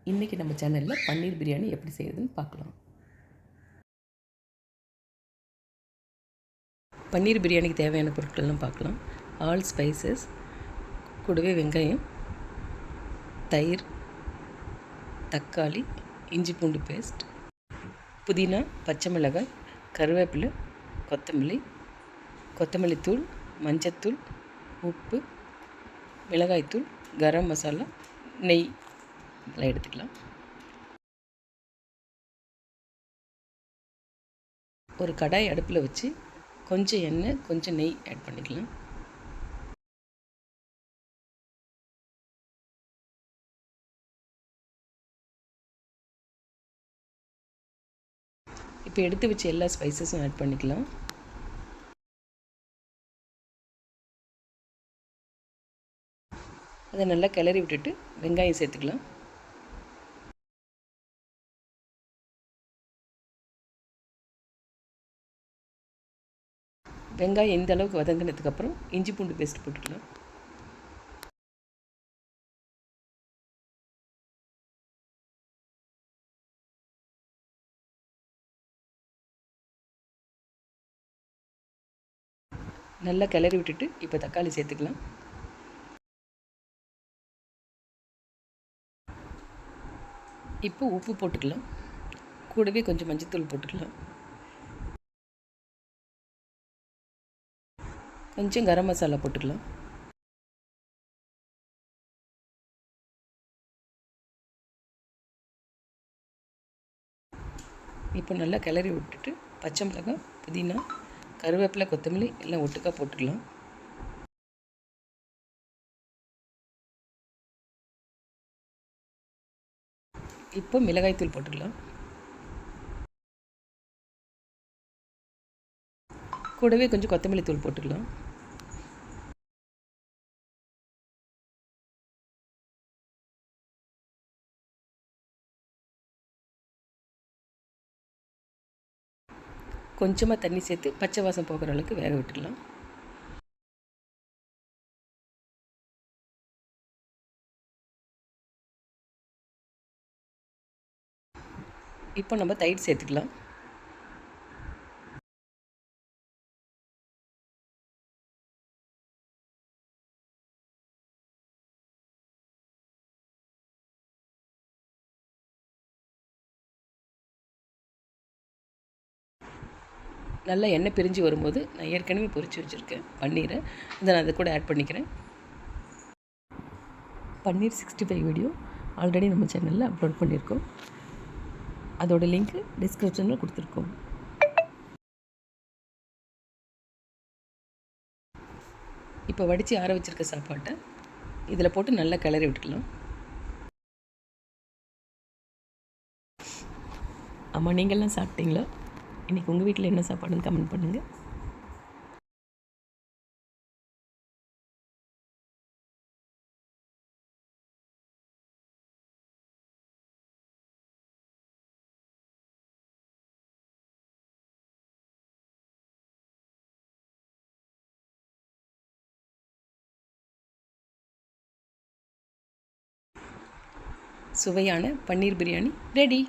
இன்றைக்கி நம்ம சேனலில் பன்னீர் பிரியாணி எப்படி செய்கிறதுன்னு பார்க்கலாம். பன்னீர் பிரியாணிக்கு தேவையான பொருட்கள்லாம் பார்க்கலாம். ஆல் ஸ்பைசஸ், கூடவே வெங்காயம், தயிர், தக்காளி, இஞ்சி பூண்டு பேஸ்ட், புதினா, பச்சை மிளகாய், கருவேப்பிலை, கொத்தமல்லி தூள், மஞ்சத்தூள், உப்பு, மிளகாய்த்தூள், கரம் மசாலா, நெய் இதெல்லாம் எடுத்துக்கலாம். ஒரு கடாய் அடுப்பில் வச்சு கொஞ்சம் எண்ணெய், கொஞ்சம் நெய் ஆட் பண்ணிக்கலாம். இப்போ எடுத்து வச்ச எல்லா ஸ்பைசஸும் ஆட் பண்ணிக்கலாம். அதை நல்லா கிளறி விட்டுட்டு வெங்காயம் சேர்த்துக்கலாம். வெங்காயம் இந்த அளவுக்கு வதங்கினதுக்கப்புறம் இஞ்சி பூண்டு பேஸ்ட் போட்டுக்கலாம். நல்லா கிளறி விட்டுட்டு இப்போ தக்காளி சேர்த்துக்கலாம். இப்போ உப்பு போட்டுக்கலாம். கூடவே கொஞ்சம் மஞ்சத்தூள் போட்டுக்கலாம். கொஞ்சம் கரம் மசாலா போட்டுக்கலாம். இப்போ நல்லா கிளறி விட்டுட்டு பச்சை மிளகாய், புதினா, கருவேப்பிலை, கொத்தமல்லி எல்லாம் ஒட்டுக்காக போட்டுக்கலாம். இப்போ மிளகாய்த்தூள் போட்டுக்கலாம். கூடவே கொஞ்சம் கொத்தமல்லி தூள் போட்டுக்கலாம். கொஞ்சமாக தண்ணி சேர்த்து பச்சை வாசம் போகிற அளவுக்கு வேக விட்டுடலாம். இப்போ நம்ம தயிர் சேர்த்துக்கலாம். நல்லா எண்ணெய் பிரிஞ்சு வரும்போது நான் ஏற்கனவே பொரித்து வச்சுருக்கேன் பன்னீரை, இதை நான் அதை கூட ஆட் பண்ணிக்கிறேன். பன்னீர் 65 வீடியோ ஆல்ரெடி நம்ம சேனலில் அப்லோட் பண்ணியிருக்கோம். அதோட லிங்க்கு டிஸ்கிரிப்ஷனில் கொடுத்துருக்கோம். இப்போ வடித்து ஆற வச்சுருக்க சாப்பாட்டை இதில் போட்டு நல்லா கிளறி விட்டுக்கலாம். ஆமாம், நீங்கள்லாம் சாப்பிட்டீங்களா? இன்றைக்கி உங்கள் வீட்டில் என்ன சாப்பாடுன்னு கமெண்ட் பண்ணுங்கள். சுவையான பன்னீர் பிரியாணி ரெடி.